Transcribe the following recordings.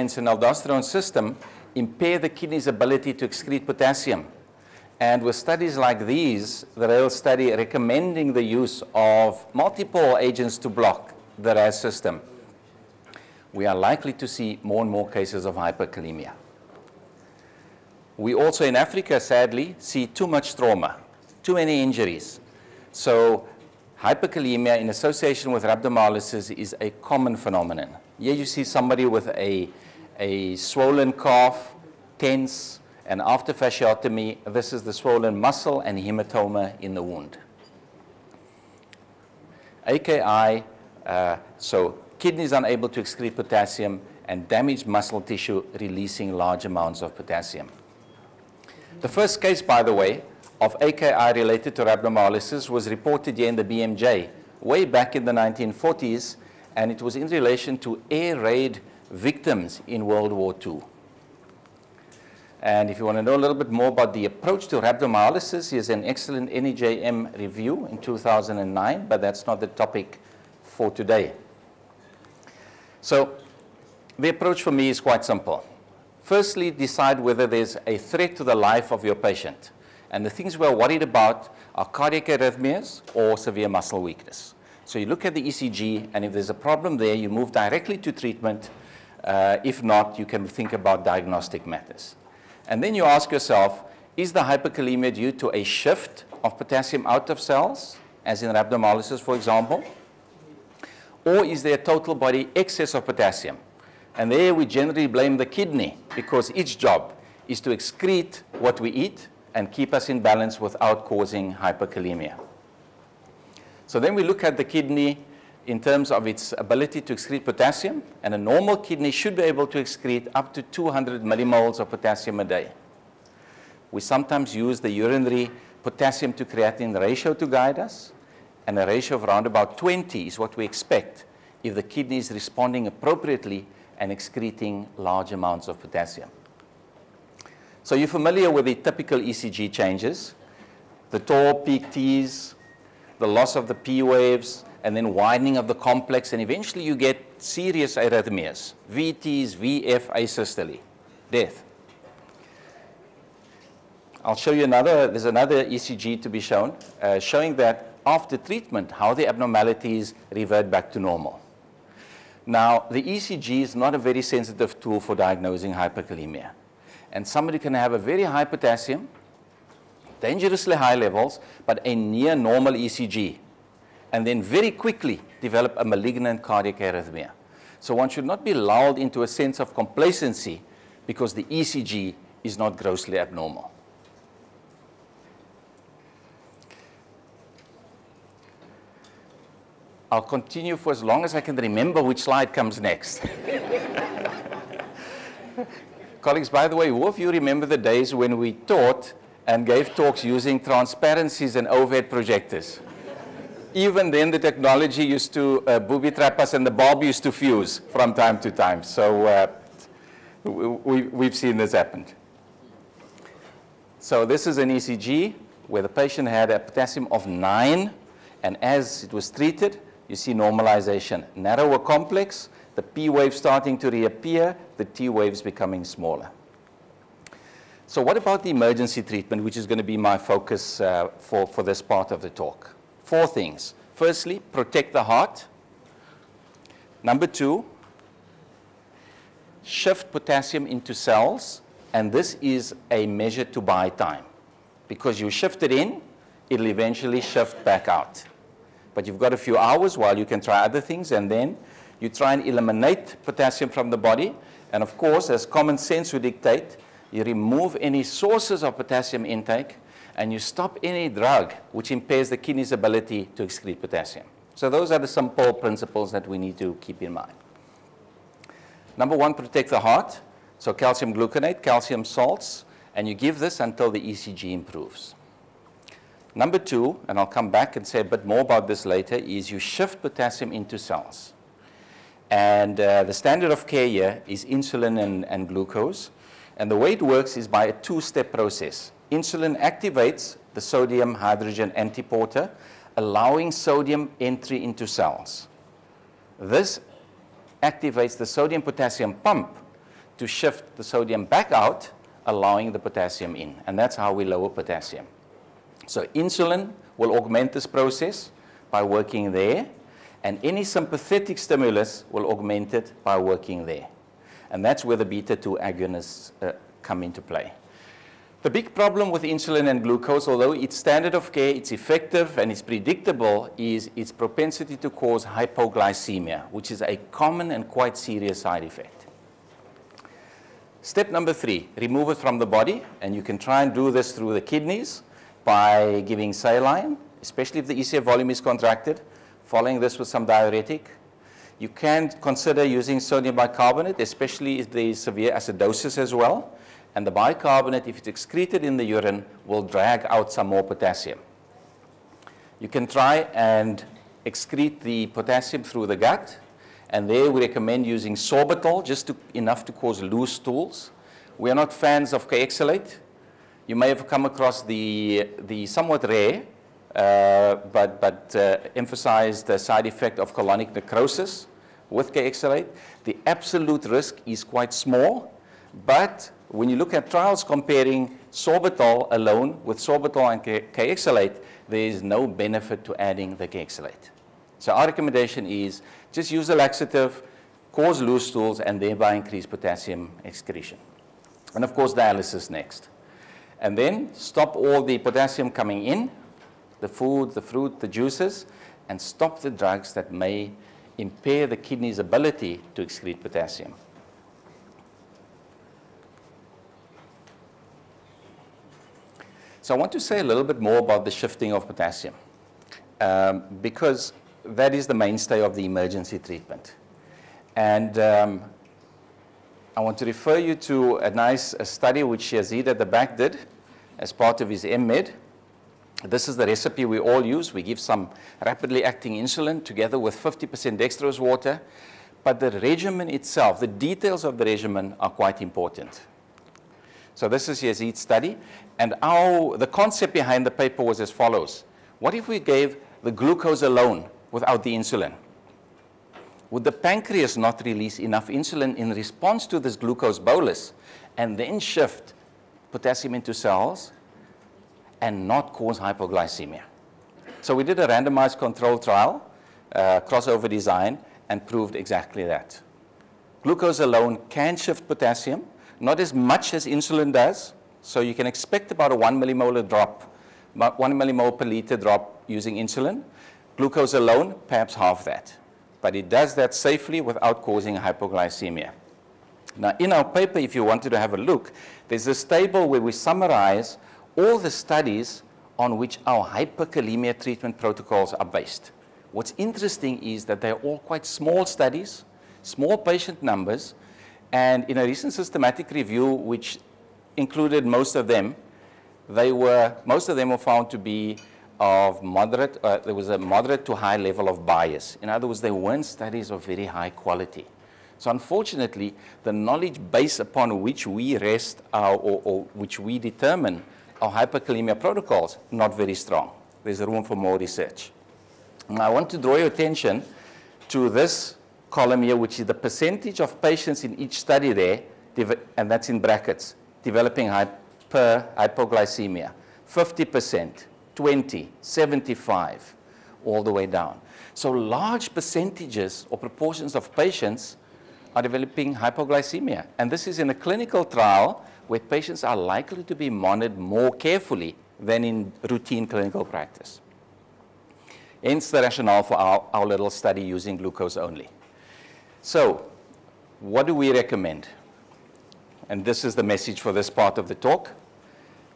and aldosterone system impair the kidney's ability to excrete potassium. And with studies like these, the RAIL study recommending the use of multiple agents to block the RAS system, we are likely to see more and more cases of hyperkalemia. We also in Africa, sadly, see too much trauma, too many injuries. So hyperkalemia in association with rhabdomyolysis is a common phenomenon. Here you see somebody with a swollen calf, tense, and after fasciotomy, this is the swollen muscle and hematoma in the wound. AKI, so kidneys unable to excrete potassium and damaged muscle tissue releasing large amounts of potassium. The first case, by the way, of AKI related to rhabdomyolysis was reported here in the BMJ way back in the 1940s, and it was in relation to air raid victims in World War II. And if you want to know a little bit more about the approach to rhabdomyolysis, here's an excellent NEJM review in 2009, but that's not the topic for today. So the approach for me is quite simple. Firstly, decide whether there's a threat to the life of your patient. And the things we're worried about are cardiac arrhythmias or severe muscle weakness. So you look at the ECG, and if there's a problem there, you move directly to treatment. If not, you can think about diagnostic matters. And then you ask yourself, is the hyperkalemia due to a shift of potassium out of cells, as in rhabdomyolysis, for example? Or is there a total body excess of potassium? And there we generally blame the kidney, because its job is to excrete what we eat and keep us in balance without causing hyperkalemia. So then we look at the kidney in terms of its ability to excrete potassium, and a normal kidney should be able to excrete up to 200 millimoles of potassium a day. We sometimes use the urinary potassium to creatinine ratio to guide us, and a ratio of around about 20 is what we expect if the kidney is responding appropriately and excreting large amounts of potassium. So you're familiar with the typical ECG changes, the tau peak Ts, the loss of the P waves, and then widening of the complex, and eventually you get serious arrhythmias, VTs, VF, asystole, death. I'll show you there's another ECG to be shown, showing that after treatment, how the abnormalities revert back to normal. Now, the ECG is not a very sensitive tool for diagnosing hyperkalemia. And somebody can have a very high potassium, dangerously high levels, but a near normal ECG, and then very quickly develop a malignant cardiac arrhythmia. So one should not be lulled into a sense of complacency because the ECG is not grossly abnormal. I'll continue for as long as I can remember which slide comes next. Colleagues, by the way, who of you remember the days when we taught and gave talks using transparencies and overhead projectors? Even then, the technology used to booby trap us, and the bulb used to fuse from time to time. So we've seen this happen. So this is an ECG where the patient had a potassium of 9, and as it was treated, you see normalization. Narrower complex, the P wave starting to reappear, the T waves becoming smaller. So what about the emergency treatment, which is going to be my focus for this part of the talk? 4 things. Firstly, protect the heart. Number 2, shift potassium into cells, and this is a measure to buy time. Because you shift it in, it'll eventually shift back out. But you've got a few hours while you can try other things, and then you try and eliminate potassium from the body. And of course, as common sense would dictate, you remove any sources of potassium intake, and you stop any drug which impairs the kidney's ability to excrete potassium. So those are the simple principles that we need to keep in mind. Number 1, protect the heart. So calcium gluconate, calcium salts, and you give this until the ECG improves. Number 2, and I'll come back and say a bit more about this later, is you shift potassium into cells. And the standard of care here is insulin and glucose. And the way it works is by a 2-step process. Insulin activates the sodium hydrogen antiporter, allowing sodium entry into cells. This activates the sodium potassium pump, to shift the sodium back out, allowing the potassium in. And that's how we lower potassium. So insulin will augment this process by working there, and any sympathetic stimulus will augment it by working there. And that's where the beta-2 agonists come into play. The big problem with insulin and glucose, although it's standard of care, it's effective, and it's predictable, is its propensity to cause hypoglycemia, which is a common and quite serious side effect. Step number 3, remove it from the body, and you can try and do this through the kidneys by giving saline, especially if the ECF volume is contracted, following this with some diuretic. You can consider using sodium bicarbonate, especially if there is severe acidosis as well. And the bicarbonate, if it's excreted in the urine, will drag out some more potassium. You can try and excrete the potassium through the gut. And there we recommend using sorbitol, just enough to cause loose stools. We are not fans of Kayexalate. You may have come across the somewhat rare, but emphasized the side effect of colonic necrosis with Kayexalate. The absolute risk is quite small, but when you look at trials comparing sorbitol alone with sorbitol and Kayexalate, there is no benefit to adding the Kayexalate. So our recommendation is just use a laxative, cause loose stools, and thereby increase potassium excretion. And of course, dialysis next. And then stop all the potassium coming in, the food, the fruit, the juices, and stop the drugs that may impair the kidney's ability to excrete potassium. So I want to say a little bit more about the shifting of potassium, because that is the mainstay of the emergency treatment. And I want to refer you to a nice study which Yazid at the back did as part of his MMed. This is the recipe we all use. We give some rapidly acting insulin together with 50% dextrose water. But the regimen itself, the details of the regimen are quite important. So this is Yazid's study. And the concept behind the paper was as follows. What if we gave the glucose alone without the insulin? Would the pancreas not release enough insulin in response to this glucose bolus and then shift potassium into cells and not cause hypoglycemia? So we did a randomized control trial, crossover design, and proved exactly that. Glucose alone can shift potassium, not as much as insulin does. So you can expect about a 1 millimolar drop, about 1 millimole per liter drop using insulin. Glucose alone, perhaps half that. But it does that safely without causing hypoglycemia. Now, in our paper, if you wanted to have a look, there's this table where we summarize all the studies on which our hyperkalaemia treatment protocols are based. What's interesting is that they're all quite small studies, small patient numbers, and in a recent systematic review, which included most of them, most of them were found to be of moderate, there was a moderate to high level of bias. In other words, they weren't studies of very high quality. So unfortunately, the knowledge base upon which we rest or which we determine our hyperkalaemia protocols, not very strong. There's room for more research. Now, I want to draw your attention to this column here, which is the percentage of patients in each study there, and that's in brackets, developing hypoglycemia. 50%, 20, 75, all the way down. So large percentages or proportions of patients are developing hypoglycemia. And this is in a clinical trial where patients are likely to be monitored more carefully than in routine clinical practice. Hence the rationale for our little study using glucose only. So what do we recommend? And this is the message for this part of the talk.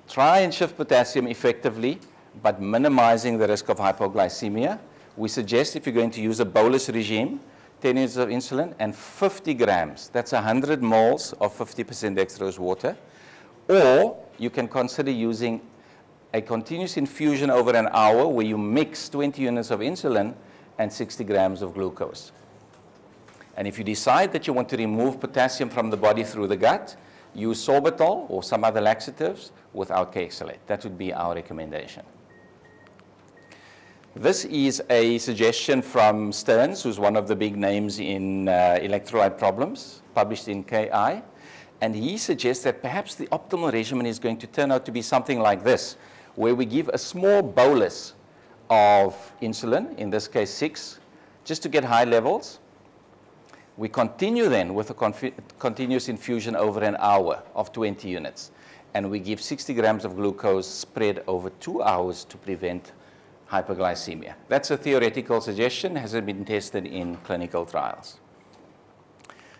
Try and shift potassium effectively, but minimizing the risk of hypoglycemia. We suggest if you're going to use a bolus regime, 10 units of insulin and 50 grams, that's 100 moles of 50% dextrose water. Or you can consider using a continuous infusion over an hour where you mix 20 units of insulin and 60 grams of glucose. And if you decide that you want to remove potassium from the body through the gut, use sorbitol or some other laxatives without Kayexalate. That would be our recommendation. This is a suggestion from Stearns, who's one of the big names in electrolyte problems, published in KI. And he suggests that perhaps the optimal regimen is going to turn out to be something like this, where we give a small bolus of insulin, in this case 6, just to get high levels. We continue then with a continuous infusion over an hour of 20 units. And we give 60 grams of glucose spread over 2 hours to prevent hyperglycemia. That's a theoretical suggestion, hasn't been tested in clinical trials.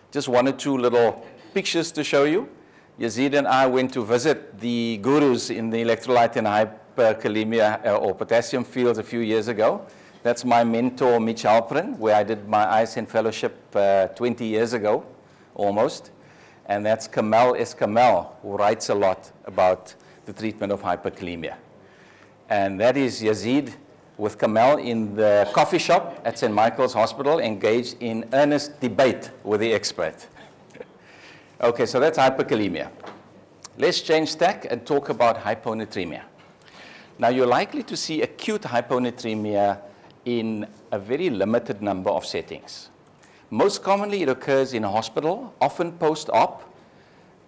Just 1 or 2 little pictures to show you. Yazid and I went to visit the gurus in the electrolyte and hyperkalaemia or potassium fields a few years ago. That's my mentor, Mitch Halpern, where I did my ISN fellowship 20 years ago, almost. And that's Kamal S. Kamal, who writes a lot about the treatment of hyperkalemia. And that is Yazid with Kamal in the coffee shop at St. Michael's Hospital, engaged in earnest debate with the expert. Okay, so that's hyperkalemia. Let's change tack and talk about hyponatremia. Now, you're likely to see acute hyponatremia in a very limited number of settings. Most commonly, it occurs in hospital, often post-op,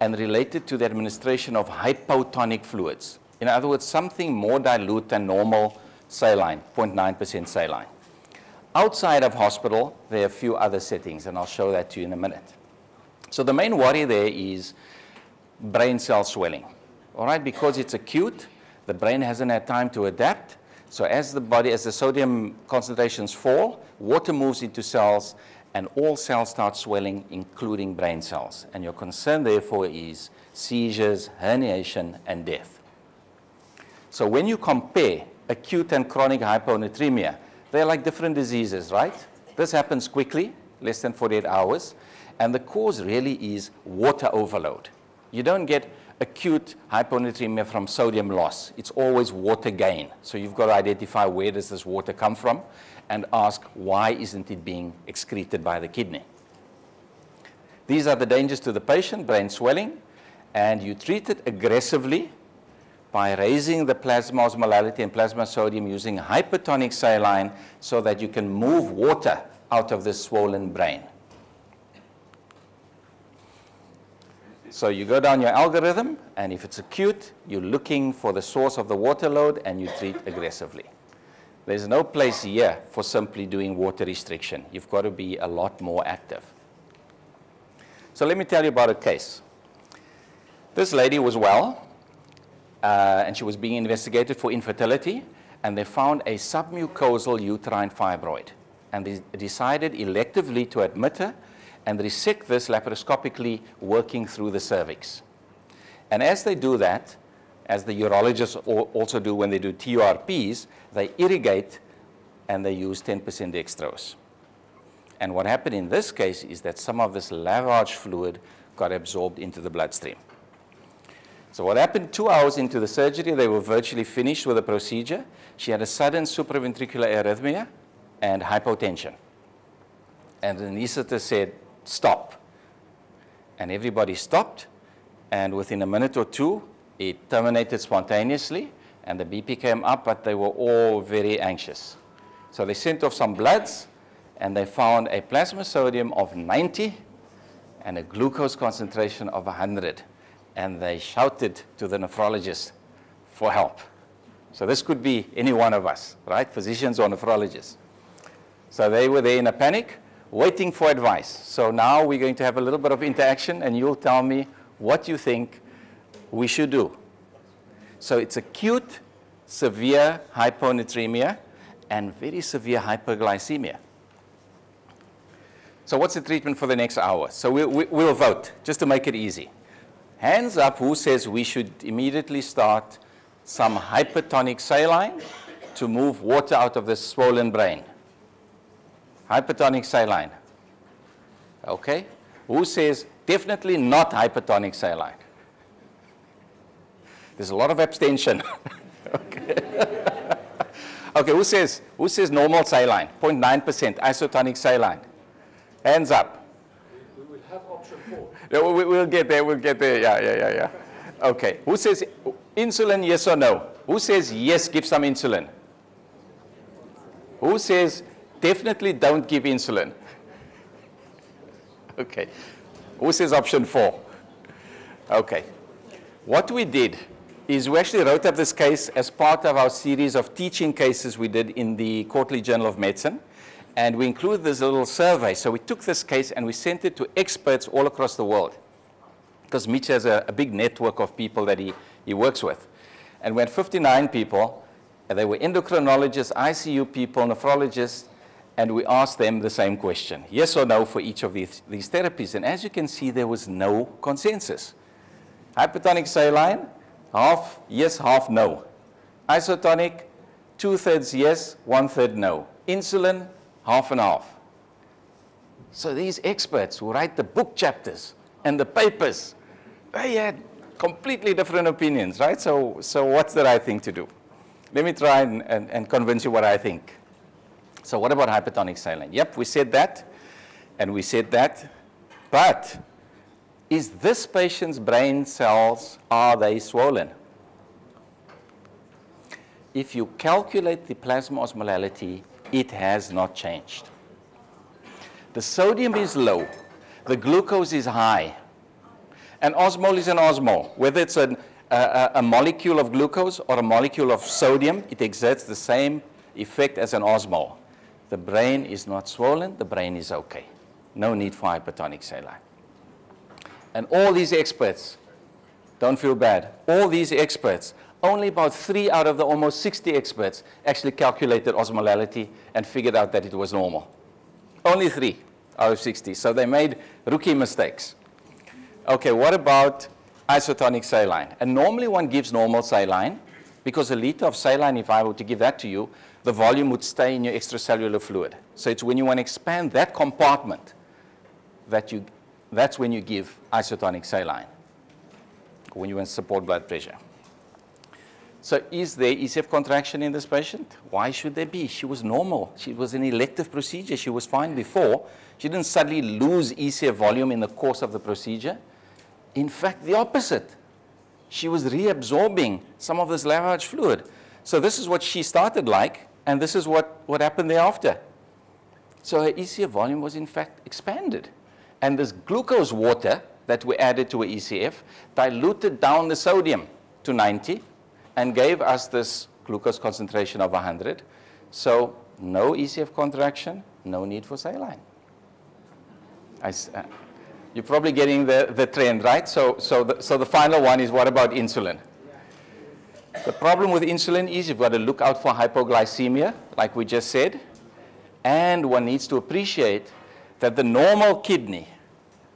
and related to the administration of hypotonic fluids. In other words, something more dilute than normal saline, 0.9% saline. Outside of hospital, there are a few other settings, and I'll show that to you in a minute. So the main worry there is brain cell swelling. All right, because it's acute, the brain hasn't had time to adapt. So as the sodium concentrations fall, water moves into cells, and all cells start swelling, including brain cells. And your concern, therefore, is seizures, herniation, and death. So when you compare acute and chronic hyponatremia, they're like different diseases, right? This happens quickly, less than 48 hours, and the cause really is water overload. You don't get acute hyponatremia from sodium loss. It's always water gain. So you've got to identify where does this water come from and ask why isn't it being excreted by the kidney. These are the dangers to the patient, brain swelling, and you treat it aggressively by raising the plasma osmolality and plasma sodium using hypertonic saline so that you can move water out of the swollen brain. So you go down your algorithm, and if it's acute, you're looking for the source of the water load, and you treat aggressively. There's no place here for simply doing water restriction. You've got to be a lot more active. So let me tell you about a case. This lady was well, and she was being investigated for infertility, and they found a submucosal uterine fibroid. And they decided electively to admit her and resect this laparoscopically, working through the cervix. And as they do that, as the urologists also do when they do TURPs, they irrigate and they use 10% dextrose. And what happened in this case is that some of this lavage fluid got absorbed into the bloodstream. So what happened 2 hours into the surgery, they were virtually finished with the procedure. She had a sudden supraventricular arrhythmia and hypotension. And the anesthetist said, stop. And everybody stopped, and within a minute or two, it terminated spontaneously, and the BP came up, but they were all very anxious. So they sent off some bloods, and they found a plasma sodium of 90 and a glucose concentration of 100. And they shouted to the nephrologist for help. So this could be any one of us, right? Physicians or nephrologists. So they were there in a panic, waiting for advice. So now we're going to have a little bit of interaction, and you'll tell me what you think we should do. So it's acute, severe hyponatremia and very severe hyperglycemia. So what's the treatment for the next hour? So we'll vote, just to make it easy. Hands up who says we should immediately start some hypertonic saline to move water out of the swollen brain. Hypertonic saline. Okay. Who says definitely not hypertonic saline? There's a lot of abstention. Okay. Okay, who says normal saline? 0.9% isotonic saline. Hands up. We will have option 4. Yeah, we'll get there, yeah. Okay, who says insulin, yes or no? Who says yes, give some insulin? Who says definitely don't give insulin? Okay. Who says option 4? Okay. What we did is we actually wrote up this case as part of our series of teaching cases we did in the Quarterly Journal of Medicine. And we included this little survey. So we took this case and we sent it to experts all across the world, because Mitch has a big network of people that he works with. And we had 59 people, and they were endocrinologists, ICU people, nephrologists, and we asked them the same question, yes or no for each of these therapies. And as you can see, there was no consensus. Hypertonic saline, half yes, half no. Isotonic, 2/3 yes, 1/3 no. Insulin, half and half. So these experts who write the book chapters and the papers, they had completely different opinions, right? So what's the right thing to do? Let me try and convince you what I think. So what about hypertonic saline? Yep, we said that, and we said that, but is this patient's brain cells, are they swollen? If you calculate the plasma osmolality, it has not changed. The sodium is low, the glucose is high, and osmol is an osmol. Whether it's a molecule of glucose or a molecule of sodium, it exerts the same effect as an osmol. The brain is not swollen, the brain is okay. No need for hypertonic saline. And all these experts, don't feel bad, all these experts, only about 3 out of the almost 60 experts actually calculated osmolality and figured out that it was normal. Only 3 out of 60, so they made rookie mistakes. Okay, what about isotonic saline? And normally one gives normal saline, because a liter of saline, if I were to give that to you, the volume would stay in your extracellular fluid. So it's when you want to expand that compartment that's when you give isotonic saline, when you want to support blood pressure. So is there ECF contraction in this patient? Why should there be? She was normal. She was an elective procedure. She was fine before. She didn't suddenly lose ECF volume in the course of the procedure. In fact, the opposite. She was reabsorbing some of this lavage fluid. So this is what she started like, and this is what happened thereafter. So her ECF volume was in fact expanded. And this glucose water that we added to her ECF diluted down the sodium to 90 and gave us this glucose concentration of 100. So no ECF contraction, no need for saline. You're probably getting the trend, right? So the final one is, what about insulin? The problem with insulin is you've got to look out for hypoglycemia, like we just said. And one needs to appreciate that the normal kidney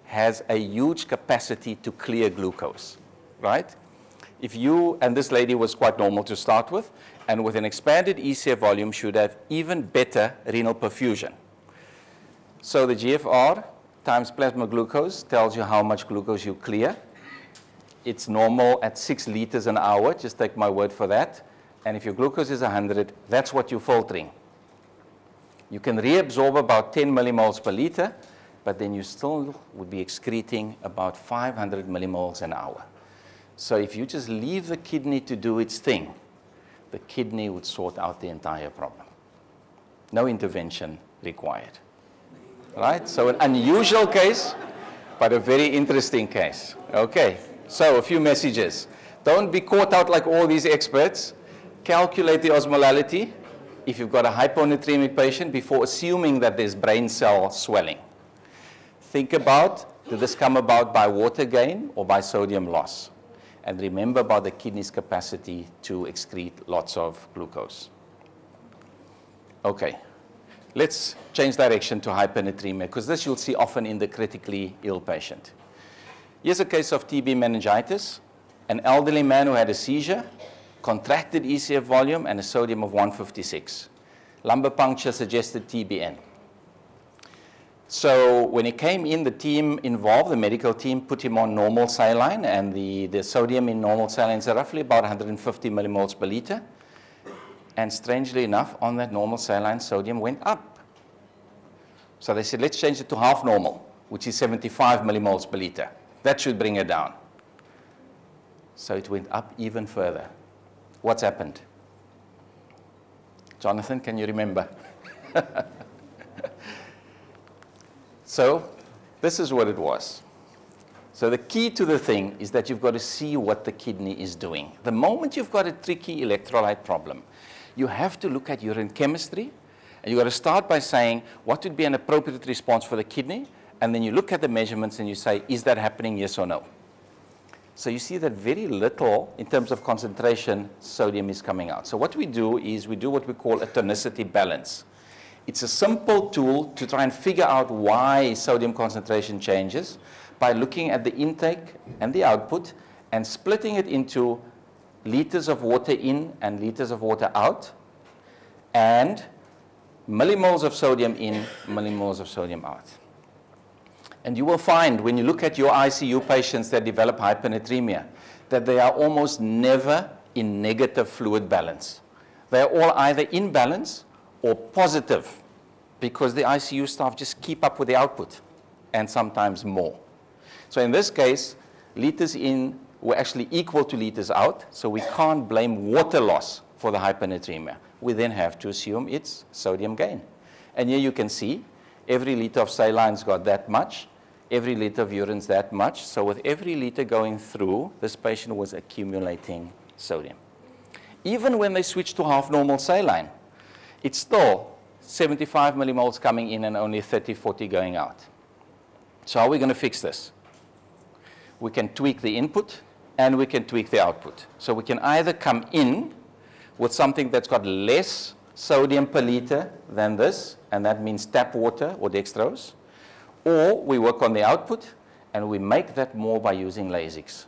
has a huge capacity to clear glucose, right? If you, and this lady was quite normal to start with, and with an expanded ECF volume should have even better renal perfusion. So the GFR times plasma glucose tells you how much glucose you clear. It's normal at 6 liters an hour, just take my word for that. And if your glucose is 100, that's what you're filtering. You can reabsorb about 10 millimoles per liter, but then you still would be excreting about 500 millimoles an hour. So if you just leave the kidney to do its thing, the kidney would sort out the entire problem. No intervention required. Right? So an unusual case, but a very interesting case. Okay, so a few messages. Don't be caught out like all these experts. Calculate the osmolality if you've got a hyponatremic patient before assuming that there's brain cell swelling. Think about, did this come about by water gain or by sodium loss? And remember about the kidney's capacity to excrete lots of glucose. Okay, let's change direction to hypernatremia, because this you'll see often in the critically ill patient. Here's a case of TB meningitis, an elderly man who had a seizure, contracted ECF volume and a sodium of 156. Lumbar puncture suggested TBN. So when he came in, the team involved, the medical team, put him on normal saline, and the sodium in normal saline is roughly about 150 millimoles per liter. And strangely enough, on that normal saline, sodium went up. So they said, let's change it to half normal, which is 75 millimoles per liter. That should bring it down. So it went up even further. What's happened? Jonathan, can you remember? So this is what it was. So the key to the thing is that you've got to see what the kidney is doing. The moment you've got a tricky electrolyte problem, you have to look at urine chemistry, and you've got to start by saying what would be an appropriate response for the kidney, and then you look at the measurements and you say, is that happening, yes or no? So you see that very little, in terms of concentration, sodium is coming out. So what we do is we do what we call a tonicity balance. It's a simple tool to try and figure out why sodium concentration changes by looking at the intake and the output and splitting it into liters of water in and liters of water out, and millimoles of sodium in, millimoles of sodium out. And you will find when you look at your ICU patients that develop hypernatremia that they are almost never in negative fluid balance. They are all either in balance or positive because the ICU staff just keep up with the output and sometimes more. So in this case, liters in were actually equal to liters out, so we can't blame water loss for the hypernatremia. We then have to assume it's sodium gain. And here you can see every liter of saline's got that much, every liter of urine's that much. So with every liter going through, this patient was accumulating sodium. Even when they switched to half normal saline, it's still 75 millimoles coming in and only 30, 40 going out. So how are we going to fix this? We can tweak the input and we can tweak the output. So we can either come in with something that's got less sodium per liter than this, and that means tap water or dextrose, or we work on the output and we make that more by using Lasix.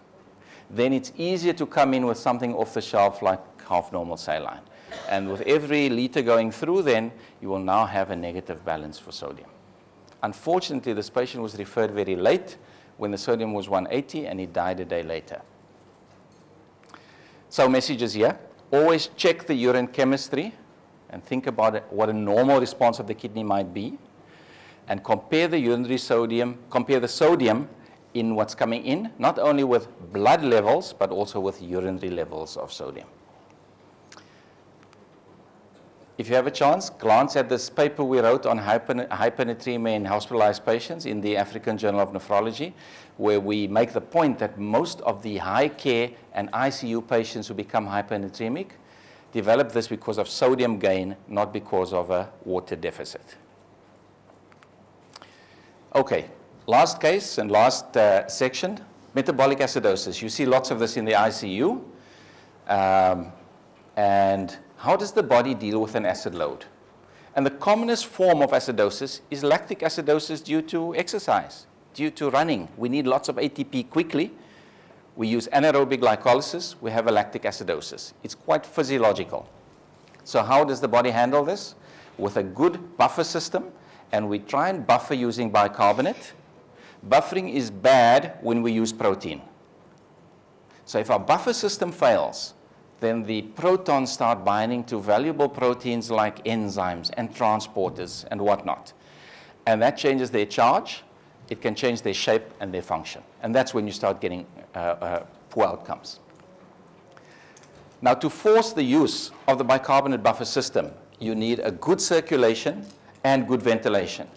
Then it's easier to come in with something off the shelf like half normal saline. And with every liter going through, then you will now have a negative balance for sodium. Unfortunately, this patient was referred very late when the sodium was 180 and he died a day later. So messages here, always check the urine chemistry and think about what a normal response of the kidney might be, and compare the urinary sodium, compare the sodium in what's coming in, not only with blood levels, but also with urinary levels of sodium. If you have a chance, glance at this paper we wrote on hypernatremia in hospitalized patients in the African Journal of Nephrology, where we make the point that most of the high care and ICU patients who become hypernatremic develop this because of sodium gain, not because of a water deficit. Okay, last case and last section, metabolic acidosis. You see lots of this in the ICU. And how does the body deal with an acid load? And the commonest form of acidosis is lactic acidosis due to exercise, due to running. We need lots of ATP quickly. We use anaerobic glycolysis. We have a lactic acidosis. It's quite physiological. So how does the body handle this? With a good buffer system, and we try and buffer using bicarbonate. Buffering is bad when we use protein. So if our buffer system fails, then the protons start binding to valuable proteins like enzymes and transporters and whatnot. And that changes their charge. It can change their shape and their function. And that's when you start getting poor outcomes. Now, to force the use of the bicarbonate buffer system, you need a good circulation and good ventilation.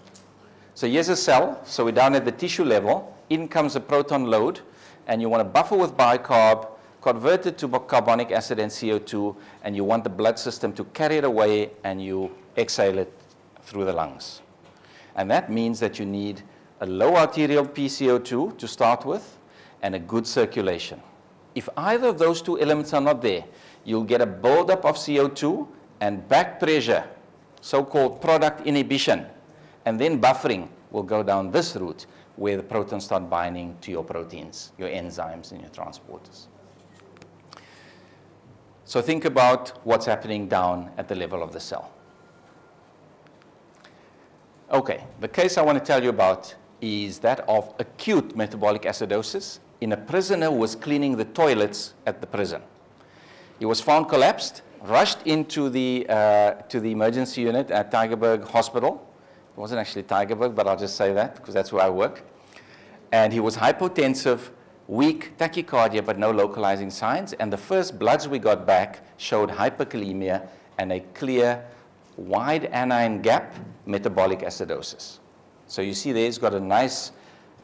So here's a cell. So we're down at the tissue level. In comes a proton load. And you want to buffer with bicarb, convert it to carbonic acid and CO2, and you want the blood system to carry it away, and you exhale it through the lungs. And that means that you need a low arterial PCO2 to start with, and a good circulation. If either of those two elements are not there, you'll get a buildup of CO2 and back pressure, so-called product inhibition, and then buffering will go down this route where the protons start binding to your proteins, your enzymes, and your transporters. So think about what's happening down at the level of the cell. Okay, the case I want to tell you about is that of acute metabolic acidosis in a prisoner who was cleaning the toilets at the prison. He was found collapsed, rushed into the emergency unit at Tygerberg Hospital. It wasn't actually Tygerberg, but I'll just say that because that's where I work. And he was hypotensive, weak, tachycardia, but no localizing signs. And the first bloods we got back showed hyperkalaemia and a clear, wide anion gap metabolic acidosis. So you see there he's got a nice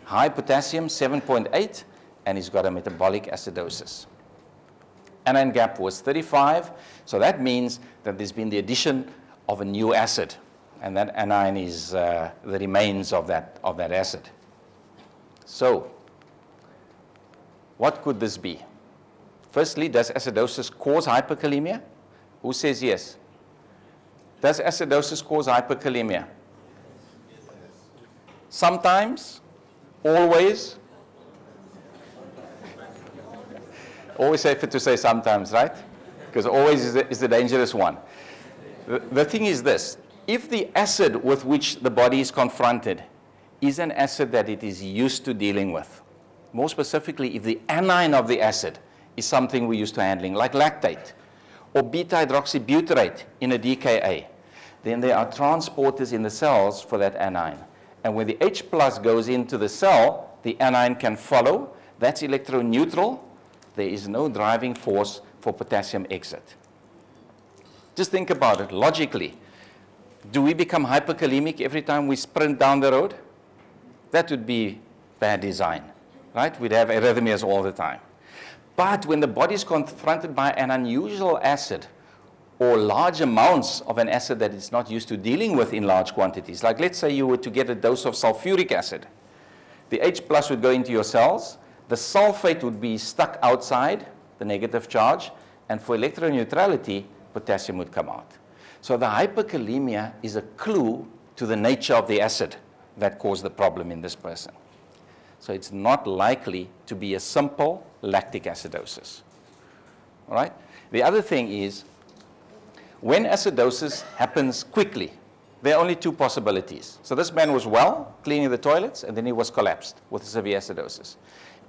high potassium, 7.8, and he's got a metabolic acidosis. Anion gap was 35, so that means that there's been the addition of a new acid, and that anion is the remains of that acid. So, what could this be? Firstly, does acidosis cause hyperkalemia? Who says yes? Does acidosis cause hyperkalemia? Sometimes? Always? Always safer to say sometimes, right? Because always is the dangerous one. The thing is this. If the acid with which the body is confronted is an acid that it is used to dealing with, more specifically, if the anion of the acid is something we're used to handling, like lactate or beta-hydroxybutyrate in a DKA, then there are transporters in the cells for that anion. And when the H plus goes into the cell, the anion can follow. That's electroneutral. There is no driving force for potassium exit. Just think about it logically. Do we become hyperkalemic every time we sprint down the road? That would be bad design, right? We'd have arrhythmias all the time. But when the body is confronted by an unusual acid or large amounts of an acid that it's not used to dealing with in large quantities, like let's say you were to get a dose of sulfuric acid, the H plus would go into your cells, the sulfate would be stuck outside, the negative charge, and for electroneutrality, potassium would come out. So the hyperkalemia is a clue to the nature of the acid that caused the problem in this person. So it's not likely to be a simple lactic acidosis. All right? The other thing is, when acidosis happens quickly, there are only two possibilities. So this man was well, cleaning the toilets, and then he was collapsed with severe acidosis.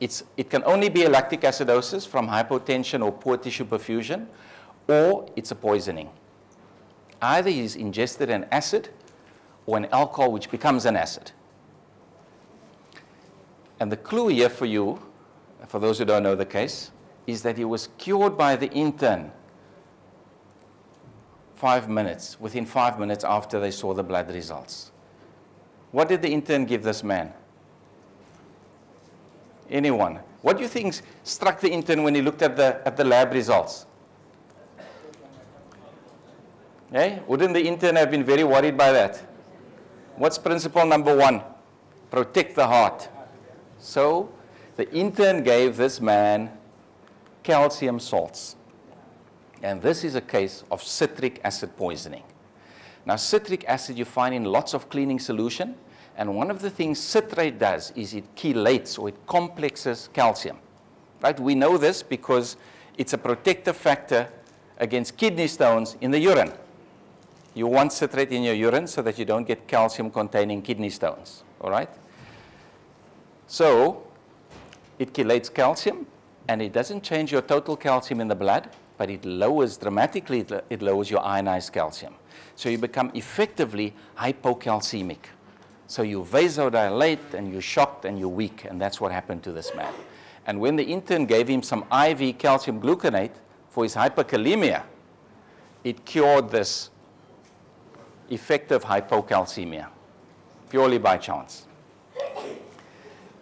It can only be a lactic acidosis from hypotension or poor tissue perfusion, or it's a poisoning. Either he's ingested an acid or an alcohol which becomes an acid. And the clue here for you, for those who don't know the case, is that he was cured by the intern within 5 minutes after they saw the blood results. What did the intern give this man? Anyone? What do you think struck the intern when he looked at the lab results? Okay? Wouldn't the intern have been very worried by that? What's principle number 1? Protect the heart. So the intern gave this man calcium salts. And this is a case of citric acid poisoning. Now, citric acid you find in lots of cleaning solution. And one of the things citrate does is it chelates or it complexes calcium. Right? We know this because it's a protective factor against kidney stones in the urine. You want citrate in your urine so that you don't get calcium-containing kidney stones. All right? So it chelates calcium, and it doesn't change your total calcium in the blood, but it lowers dramatically, it lowers your ionized calcium. So you become effectively hypocalcemic. So you vasodilate, and you're shocked, and you're weak, and that's what happened to this man. And when the intern gave him some IV calcium gluconate for his hyperkalemia, it cured this effective hypocalcemia, purely by chance.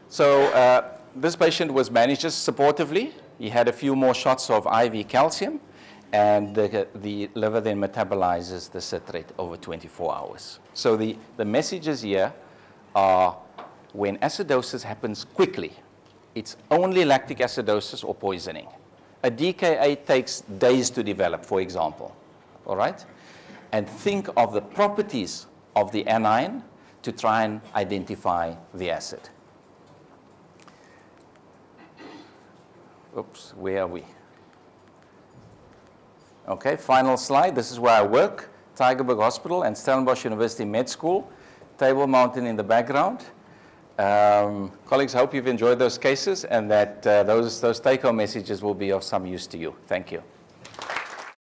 So this patient was managed just supportively. He had a few more shots of IV calcium, and the liver then metabolizes the citrate over 24 hours. So the messages here are, when acidosis happens quickly, it's only lactic acidosis or poisoning. A DKA takes days to develop, for example. All right? And think of the properties of the anion to try and identify the acid. Oops, where are we? Okay, final slide. This is where I work, Tygerberg Hospital and Stellenbosch University Med School, Table Mountain in the background. Colleagues, I hope you've enjoyed those cases and that those take-home messages will be of some use to you. Thank you.